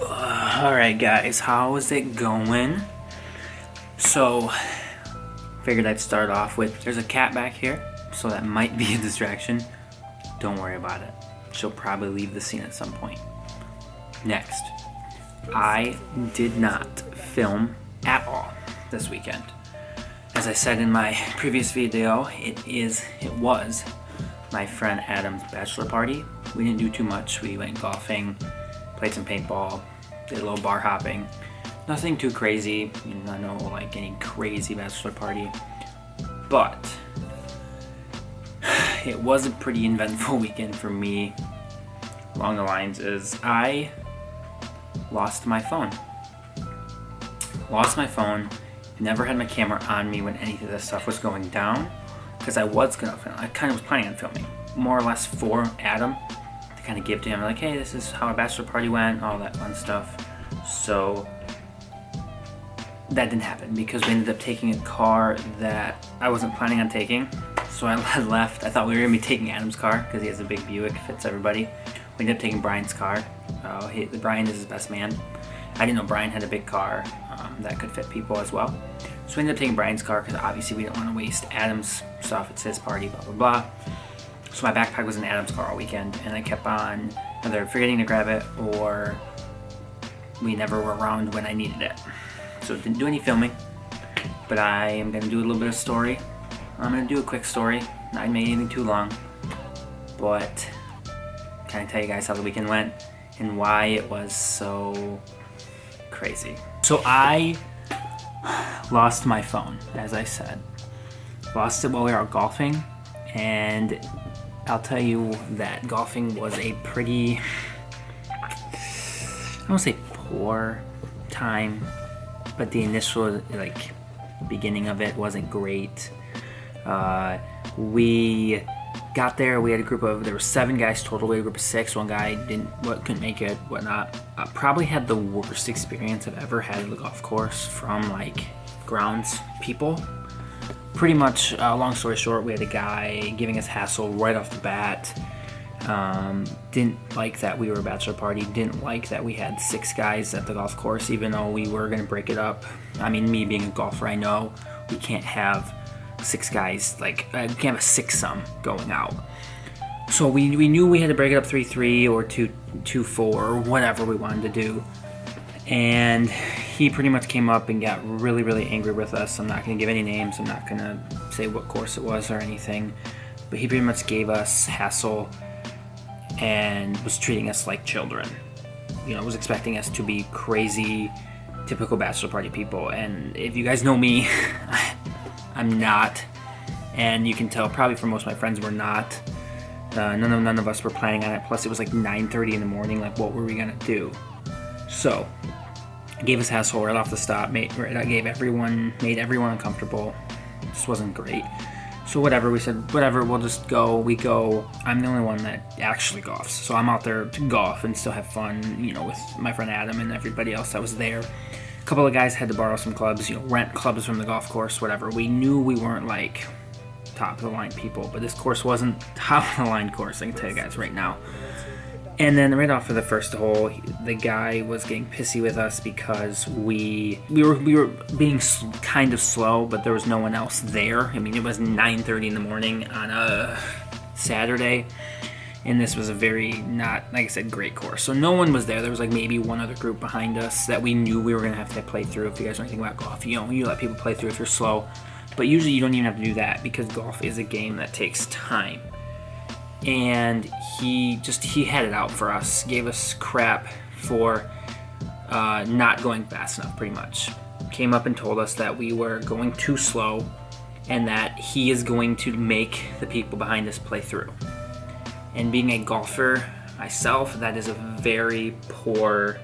Alright guys, how is it going? So, figured I'd start off with, there's a cat back here, so that might be a distraction. Don't worry about it. She'll probably leave the scene at some point. Next, I did not film at all this weekend. As I said in my previous video, it was my friend Adam's bachelor party. We didn't do too much. We went golfing, played some paintball, did a little bar hopping. Nothing too crazy, no like any crazy bachelor party, but it was a pretty eventful weekend for me. Along the lines is I lost my phone. Never had my camera on me when any of this stuff was going down, because I was gonna film. I kind of was planning on filming, more or less for Adam, to kind of give to him, like, hey, this is how our bachelor party went, all that fun stuff. So that didn't happen because we ended up taking a car that I wasn't planning on taking. So I left. I thought we were gonna be taking Adam's car because he has a big Buick, fits everybody. We ended up taking Brian's car. Brian is his best man. I didn't know Brian had a big car that could fit people as well. So we ended up taking Brian's car because obviously we didn't want to waste Adam's stuff. It's his party, blah, blah, blah. So my backpack was in Adam's car all weekend, and I kept on either forgetting to grab it or we never were around when I needed it. So didn't do any filming, but I am going to do a little bit of story. I'm going to do a quick story, not make anything too long, but kind of tell you guys how the weekend went and why it was so crazy. So I lost my phone, as I said. Lost it while we were out golfing, and I'll tell you that golfing was a pretty, I won't say poor time, but the initial beginning of it wasn't great. We got there. We had there were 7 guys total. We had a group of 6. One guy couldn't make it, whatnot. Probably had the worst experience I've ever had at the golf course from grounds people. Pretty much, long story short, we had a guy giving us hassle right off the bat. Didn't like that we were a bachelor party. Didn't like that we had 6 guys at the golf course, even though we were going to break it up. I mean, me being a golfer, I know we can't have 6 guys, we can't have a 6-some going out. So we knew we had to break it up 3-3 or 2-4 or whatever we wanted to do. And he pretty much came up and got really, really angry with us. I'm not going to give any names. I'm not going to say what course it was or anything. But he pretty much gave us hassle and was treating us like children. Was expecting us to be crazy, typical bachelor party people. And if you guys know me, I'm not. And you can tell probably for most of my friends we're not. None of us were planning on it. Plus it was 9:30 in the morning. What were we going to do? So gave us hassle right off the stop. Made everyone uncomfortable. This wasn't great. So whatever, we said, whatever, we'll just go. We go. I'm the only one that actually golfs. So I'm out there to golf and still have fun, with my friend Adam and everybody else that was there. A couple of guys had to borrow some clubs, rent clubs from the golf course, whatever. We knew we weren't top of the line people, but this course wasn't top of the line course, I can tell you guys right now. And then right off of the first hole, the guy was getting pissy with us because we were being kind of slow, but there was no one else there. I mean, it was 9:30 in the morning on a Saturday, and this was a very not, like I said, great course. So no one was there. There was maybe one other group behind us that we knew we were going to have to play through. If you guys know anything about golf, you let people play through if you're slow. But usually you don't even have to do that because golf is a game that takes time. And he had it out for us, gave us crap for not going fast enough, pretty much. Came up and told us that we were going too slow and that he is going to make the people behind us play through. And being a golfer myself, that is a very poor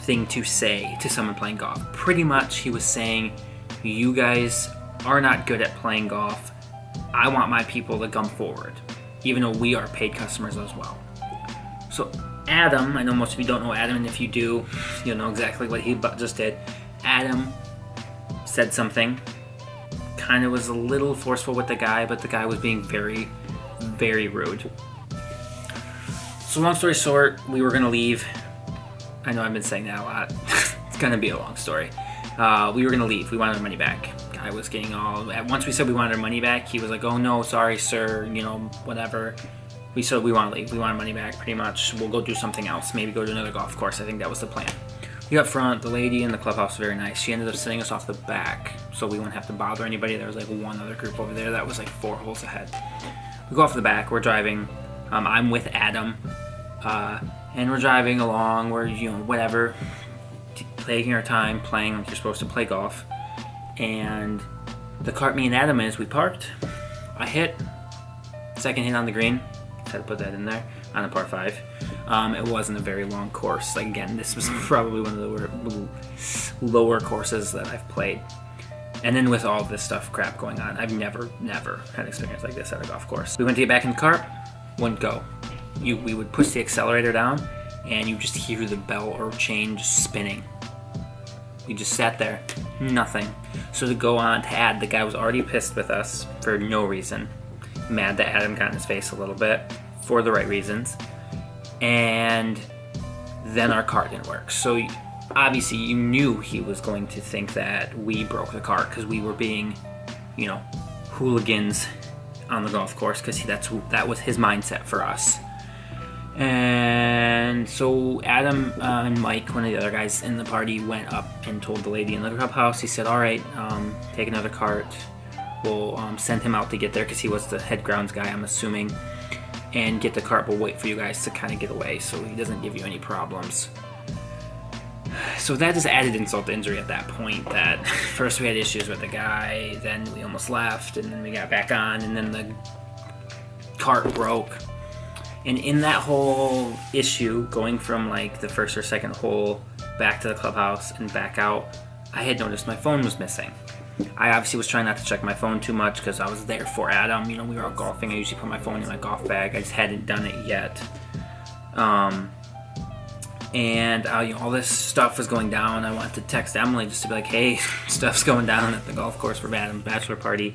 thing to say to someone playing golf. Pretty much he was saying, you guys are not good at playing golf. I want my people to come forward, even though we are paid customers as well. So Adam, I know most of you don't know Adam, and if you do, you'll know exactly what he just did. Adam said something, kind of was a little forceful with the guy, but the guy was being very, very rude. So long story short, we were going to leave. I know I've been saying that a lot. It's gonna be a long story. We were gonna leave. We wanted our money back. Guy was getting all. Once we said we wanted our money back, he was like, "Oh no, sorry, sir. You know, whatever." We said we want to leave. We want our money back, pretty much. We'll go do something else. Maybe go to another golf course. I think that was the plan. We got front. The lady in the clubhouse was very nice. She ended up sending us off the back, so we wouldn't have to bother anybody. There was like one other group over there that was like 4 holes ahead. We go off the back. We're driving. I'm with Adam, and we're driving along. We're whatever, taking our time, playing like you're supposed to play golf. And the cart me and Adam is, we parked. I hit. Second hit on the green. Had to put that in there on a par 5. It wasn't a very long course. Like, again, this was probably one of the lower courses that I've played. And then with all this crap going on, I've never had experience like this at a golf course. We went to get back in the cart, wouldn't go. We would push the accelerator down, and you just hear the bell or chain just spinning. We just sat there, nothing. So to go on to add, the guy was already pissed with us for no reason. Mad that Adam got in his face a little bit for the right reasons, and then our cart didn't work. So obviously you knew he was going to think that we broke the cart because we were being, hooligans on the golf course, because that was his mindset for us. And so Adam and Mike, one of the other guys in the party, went up and told the lady in the clubhouse. He said, "All right, take another cart. We'll send him out to get there," because he was the head grounds guy, I'm assuming, "and get the cart. We'll wait for you guys to kind of get away so he doesn't give you any problems." So that just added insult to injury at that point. That first we had issues with the guy, then we almost left, and then we got back on, and then the cart broke. And in that whole issue, going from like the first or second hole back to the clubhouse and back out, I had noticed my phone was missing. I obviously was trying not to check my phone too much because I was there for Adam. We were out golfing. I usually put my phone in my golf bag. I just hadn't done it yet. And all this stuff was going down. I wanted to text Emily just to be like, "Hey, stuff's going down at the golf course for Adam's bachelor party."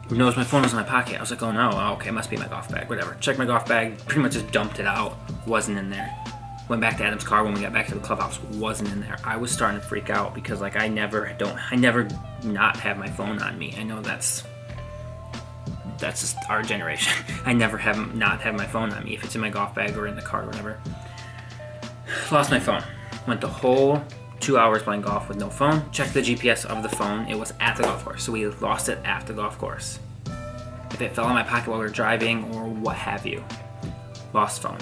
Who knows, my phone was in my pocket. I was like, "Oh no, okay, it must be my golf bag, whatever." Checked my golf bag, pretty much just dumped it out. Wasn't in there. Went back to Adam's car when we got back to the clubhouse. Wasn't in there. I was starting to freak out because like I never not have my phone on me. I know that's just our generation. I never not have my phone on me if it's in my golf bag or in the car or whatever. Lost my phone. Went the whole 2 hours playing golf with no phone. Checked the GPS of the phone. It was at the golf course, so we lost it at the golf course. If it fell in my pocket while we were driving or what have you, lost phone.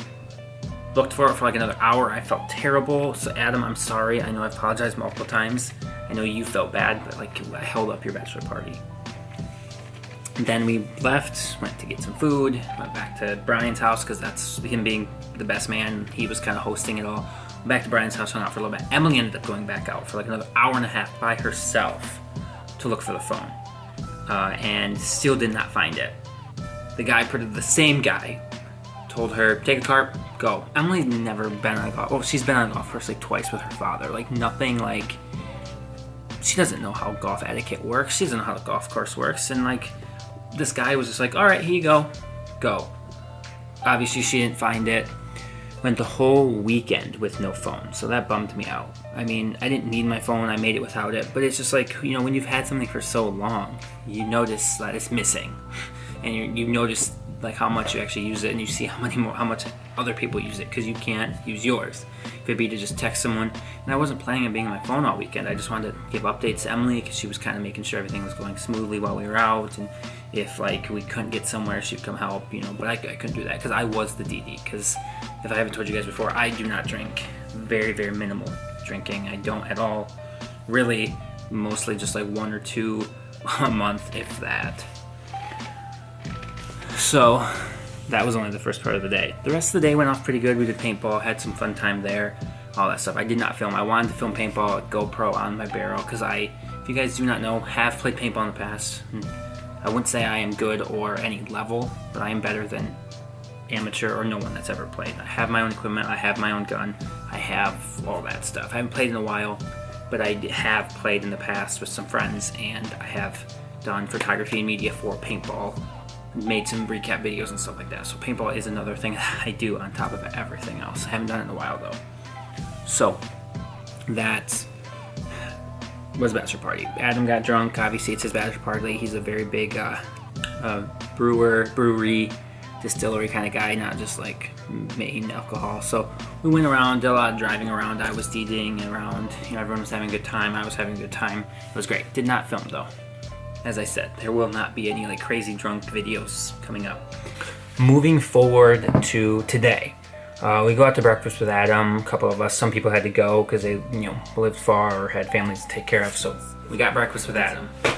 Looked for it for like another hour. I felt terrible. So Adam, I'm sorry. I know I've apologized multiple times. I know you felt bad, but like I held up your bachelor party. And then we left, went to get some food, went back to Brian's house because that's him being the best man. He was kind of hosting it all. Went back to Brian's house, hung out for a little bit. Emily ended up going back out for like another hour and a half by herself to look for the phone, and still did not find it. The same guy told her, "Take a cart, go." Emily's never been on a golf. Well, she's been on a golf course like twice with her father. Like nothing like. She doesn't know how golf etiquette works. She doesn't know how the golf course works, and like. This guy was just like, "All right, here you go. Go." Obviously, she didn't find it. Went the whole weekend with no phone, so that bummed me out. I mean, I didn't need my phone. I made it without it. But it's just like, when you've had something for so long, you notice that it's missing. And you notice like how much you actually use it, and you see how much other people use it because you can't use yours. If it'd be to just text someone. And I wasn't planning on being on my phone all weekend. I just wanted to give updates to Emily because she was kind of making sure everything was going smoothly while we were out, and if like we couldn't get somewhere, she'd come help, but I couldn't do that because I was the DD. Because if I haven't told you guys before, I do not drink. Very, very minimal drinking. I don't at all. Really, mostly just like 1 or 2 a month, if that. So that was only the first part of the day. The rest of the day went off pretty good. We did paintball, had some fun time there, all that stuff. I did not film. I wanted to film paintball, GoPro on my barrel, because if you guys do not know, have played paintball in the past. I wouldn't say I am good or any level, but I am better than amateur or no one that's ever played. I have my own equipment, I have my own gun, I have all that stuff. I haven't played in a while, but I have played in the past with some friends, and I have done photography and media for paintball, made some recap videos and stuff like that. So paintball is another thing that I do on top of everything else. I haven't done it in a while though. So that was bachelor party. Adam got drunk. Obviously, it's his bachelor party. He's a very big brewery, distillery kind of guy, not just like making alcohol. So we went around, did a lot of driving around. I was DJing around. Everyone was having a good time. I was having a good time. It was great. Did not film though. As I said, there will not be any like crazy drunk videos coming up. Moving forward to today. We go out to breakfast with Adam. A couple of us. Some people had to go because they, lived far or had families to take care of. So we got breakfast with Adam. It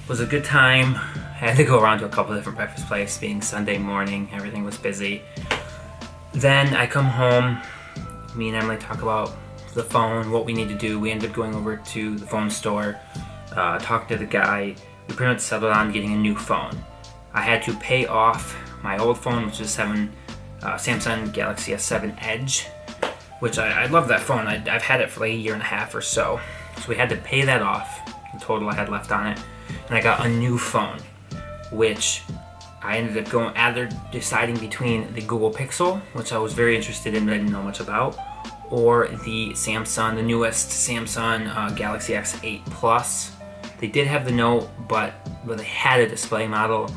was a good time. Had to go around to a couple of different breakfast places. Being Sunday morning, everything was busy. Then I come home. Me and Emily talk about the phone, what we need to do. We ended up going over to the phone store, talked to the guy. We pretty much settled on getting a new phone. I had to pay off my old phone, which is Samsung Galaxy S7 Edge, which I love that phone. I've had it for like a year and a half or so. So we had to pay that off, the total I had left on it. And I got a new phone, which I ended up either deciding between the Google Pixel, which I was very interested in but I didn't know much about, or the newest Samsung Galaxy S8 Plus. They did have the Note, but they had a display model,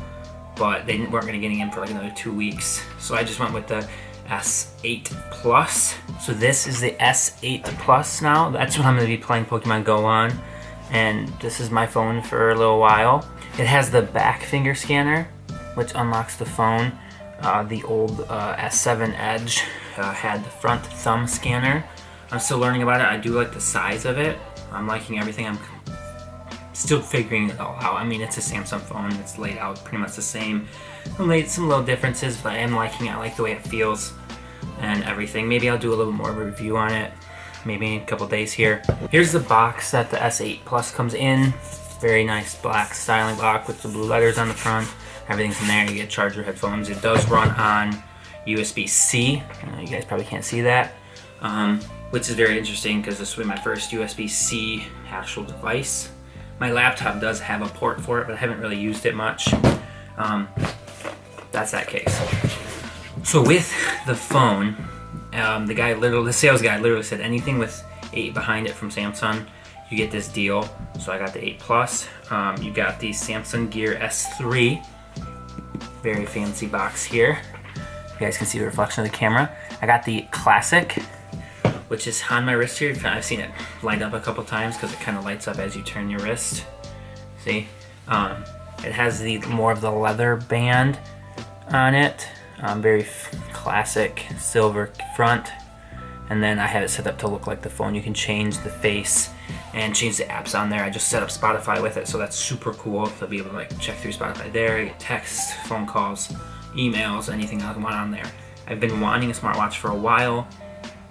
but they weren't going to get in for like another 2 weeks. So I just went with the S8 Plus. So this is the S8 Plus now. That's what I'm going to be playing Pokemon Go on. And this is my phone for a little while. It has the back finger scanner, which unlocks the phone. The old S7 Edge had the front thumb scanner. I'm still learning about it. I do like the size of it. I'm liking everything. I'm still figuring it all out. I mean, it's a Samsung phone. It's laid out pretty much the same. Some little differences, but I am liking it. I like the way it feels and everything. Maybe I'll do a little more of a review on it, maybe in a couple days here. Here's the box that the S8 Plus comes in. Very nice black styling box with the blue letters on the front. Everything's in there. You get charger, headphones. It does run on USB-C. You guys probably can't see that, which is very interesting because this will be my first USB-C actual device. My laptop does have a port for it, but I haven't really used it much. That's that case. So with the phone, the sales guy literally said anything with 8 behind it from Samsung, you get this deal. So I got the 8 Plus. You got the Samsung Gear S3. Very fancy box here. You guys can see the reflection of the camera. I got the Classic, which is on my wrist here. I've seen it light up a couple times because it kind of lights up as you turn your wrist. See? It has more of the leather band on it. Very classic silver front. And then I have it set up to look like the phone. You can change the face and change the apps on there. I just set up Spotify with it, so that's super cool to be able to like check through Spotify there, get text, phone calls, emails, anything I want on there. I've been wanting a smartwatch for a while.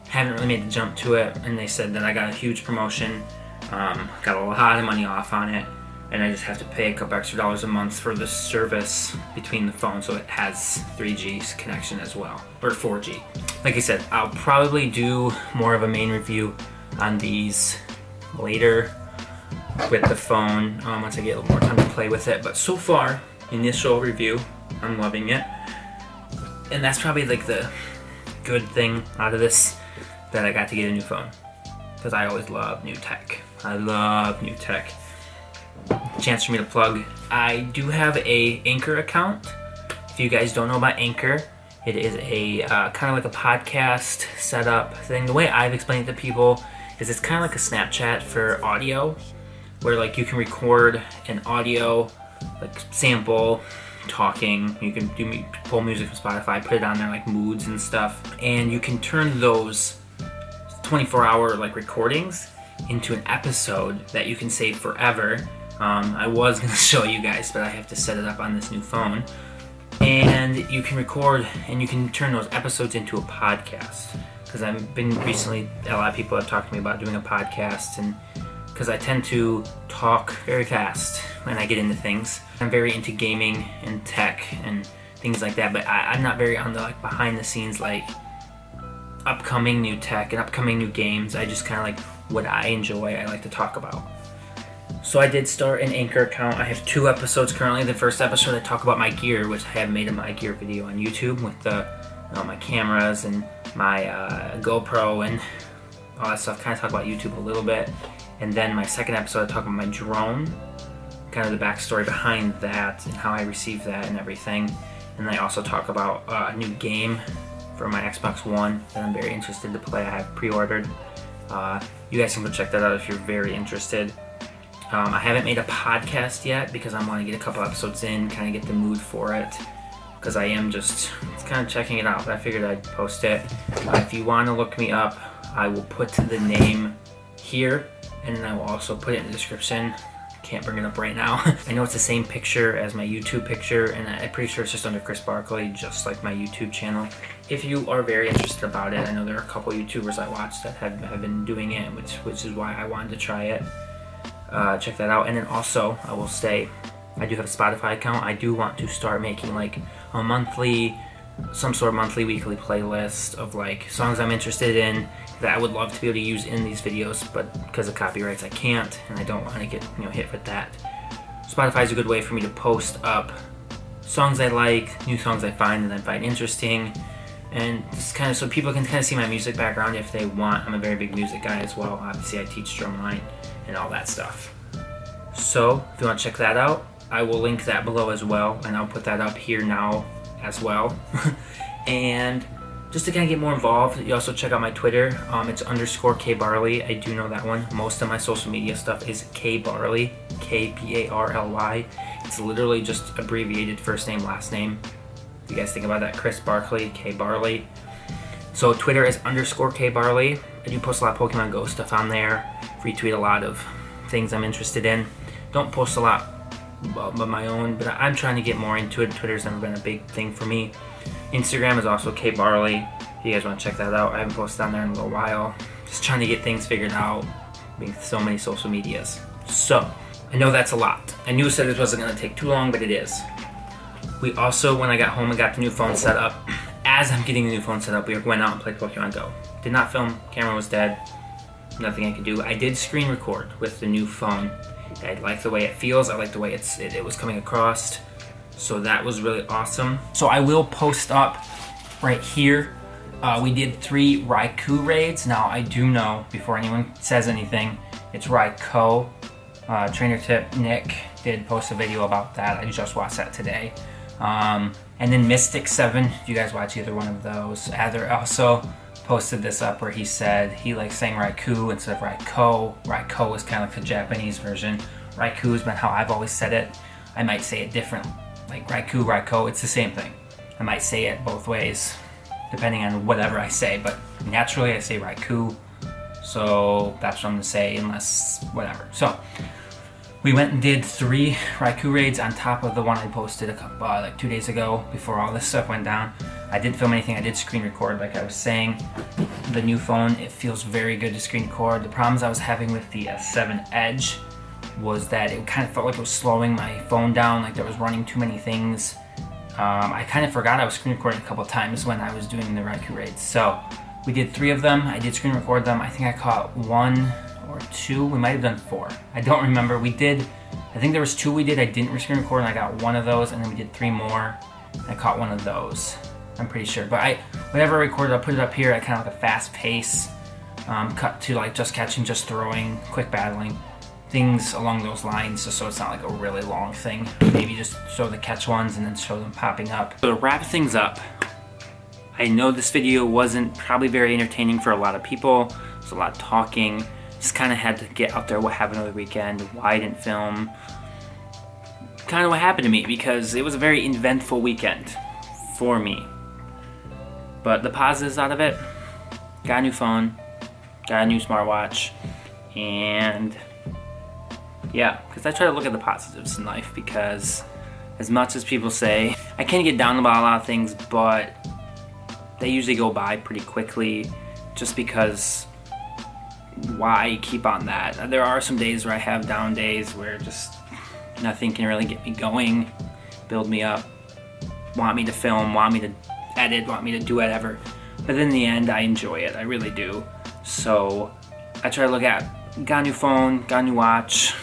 Haven't really made the jump to it, and they said that I got a huge promotion, got a lot of money off on it, and I just have to pay a couple extra dollars a month for the service between the phones, so it has 3G connection as well, or 4G. Like I said, I'll probably do more of a main review on these later with the phone once I get a little more time to play with it. But so far, initial review, I'm loving it, and that's probably like the good thing out of this, that I got to get a new phone, because I always love new tech. I love new tech. Chance for me to plug. I do have a Anchor account. If you guys don't know about Anchor, it is a kind of like a podcast setup thing. The way I've explained it to people is it's kind of like a Snapchat for audio, where like you can record an audio, like sample, talking. You can pull music from Spotify, put it on there like moods and stuff, and you can turn those 24-hour like recordings into an episode that you can save forever. I was going to show you guys, but I have to set it up on this new phone. And you can record and you can turn those episodes into a podcast. Because I've been recently, a lot of people have talked to me about doing a podcast, and because I tend to talk very fast when I get into things. I'm very into gaming and tech and things like that, but I'm not very on the like behind the scenes like upcoming new tech and upcoming new games. I just kind of like what I enjoy, I like to talk about. So I did start an Anchor account. I have 2 episodes currently. The first episode I talk about my gear, which I have made a my gear video on YouTube with my cameras and my GoPro and all that stuff. Kind of talk about YouTube a little bit. And then my second episode, I talk about my drone, kind of the backstory behind that and how I received that and everything. And I also talk about a new game for my Xbox One that I'm very interested to play. I have pre-ordered. You guys can go check that out if you're very interested. I haven't made a podcast yet because I want to get a couple episodes in, kind of get the mood for it. Because I am just kind of checking it out, but I figured I'd post it. If you want to look me up, I will put the name here, and then I will also put it in the description. Can't bring it up right now. I know it's the same picture as my YouTube picture, and I'm pretty sure it's just under Kris Barclay, just like my YouTube channel. If you are very interested about it, I know there are a couple YouTubers I watch that have been doing it, which is why I wanted to try it. Check that out. And then also, I will say, I do have a Spotify account. I do want to start making like a monthly, some sort of monthly, weekly playlist of like songs I'm interested in that I would love to be able to use in these videos, but because of copyrights I can't, and I don't want to get hit with that. Spotify is a good way for me to post up songs I like, new songs I find that I find interesting, and just kind of so people can kind of see my music background if they want. I'm a very big music guy as well. Obviously I teach drumline and all that stuff. So if you want to check that out, I will link that below as well, and I'll put that up here now as well. And just to kind of get more involved, you also check out my Twitter. It's _KBarley. I do know that one. Most of my social media stuff is KBarley, K-B-A-R-L-Y. It's literally just abbreviated first name, last name. If you guys think about that, Kris Barclay, KBarley. So Twitter is _KBarley. I do post a lot of Pokemon Go stuff on there. Retweet a lot of things I'm interested in. Don't post a lot of my own, but I'm trying to get more into it. Twitter's never been a big thing for me. Instagram is also KBarley. If you guys want to check that out, I haven't posted on there in a little while. Just trying to get things figured out. Being so many social medias. So, I know that's a lot. I knew this wasn't going to take too long, but it is. We also, when I got home and got the new phone set up, as I'm getting the new phone set up, we went out and played Pokemon Go. Did not film, camera was dead, nothing I could do. I did screen record with the new phone. I like the way it feels, I like the way it was coming across. So that was really awesome. So I will post up right here. We did 3 Raikou raids. Now I do know, before anyone says anything, it's Raikou. Trainer Tip Nick did post a video about that. I just watched that today. And then Mystic 7, if you guys watch either one of those. Adler also posted this up where he said he likes saying Raikou instead of Raikou. Raikou is kind of like the Japanese version. Raikou has been how I've always said it. I might say it different, like Raikou, it's the same thing. I might say it both ways, depending on whatever I say, but naturally I say Raikou, so that's what I'm gonna say, unless whatever. So we went and did 3 Raikou raids on top of the one I posted a couple, like 2 days ago before all this stuff went down. I didn't film anything, I did screen record like I was saying. The new phone, it feels very good to screen record. The problems I was having with the S7 Edge was that it kind of felt like it was slowing my phone down, like there was running too many things. I kind of forgot I was screen recording a couple times when I was doing the Raikou raids. So we did 3 of them, I did screen record them. I think I caught 1 or 2, we might have done 4. I don't remember. I think there was 2 we did, I didn't screen record, and I got 1 of those, and then we did 3 more, and I caught 1 of those. I'm pretty sure, but whenever I recorded, I'll put it up here at kind of like a fast pace, cut to like just catching, just throwing, quick battling, things along those lines, just so it's not like a really long thing. Maybe just show the catch ones and then show them popping up. So to wrap things up, I know this video wasn't probably very entertaining for a lot of people. There's a lot of talking. Just kind of had to get out there what happened over the weekend, why I didn't film, kind of what happened to me, because it was a very eventful weekend for me. But the positives out of it, got a new phone, got a new smartwatch, and yeah, because I try to look at the positives in life, because as much as people say, I can get down about a lot of things, but they usually go by pretty quickly, just because why keep on that? There are some days where I have down days where just nothing can really get me going, build me up, want me to film, want me to edit, want me to do whatever. But in the end, I enjoy it. I really do. So I try to look at, got a new phone, got a new watch,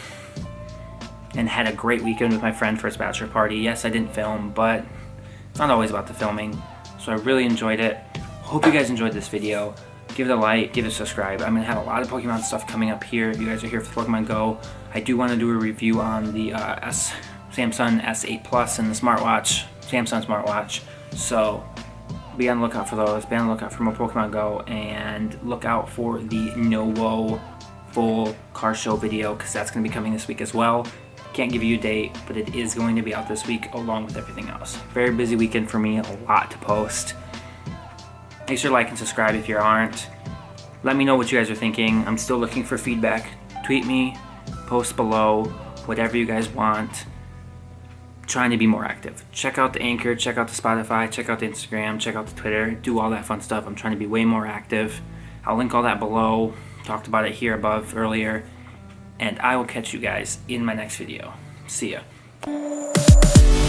and had a great weekend with my friend for his bachelor party. Yes, I didn't film, but it's not always about the filming. So I really enjoyed it. Hope you guys enjoyed this video. give it a like, give it a subscribe. I'm gonna have a lot of Pokemon stuff coming up here. If you guys are here for Pokemon Go, I do want to do a review on the Samsung S8 Plus and the smartwatch, Samsung smartwatch. So be on the lookout for those. Be on the lookout for more Pokemon Go, and look out for the No-Woe full car show video, because that's going to be coming this week as well. Can't give you a date, but it is going to be out this week along with everything else. Very busy weekend for me, a lot to post. Make sure to like and subscribe if you aren't. Let me know what you guys are thinking. I'm still looking for feedback. Tweet me, post below, whatever you guys want. Trying to be more active. Check out the Anchor, check out the Spotify, check out the Instagram, check out the Twitter, do all that fun stuff. I'm trying to be way more active. I'll link all that below. Talked about it here above earlier. And I will catch you guys in my next video. See ya.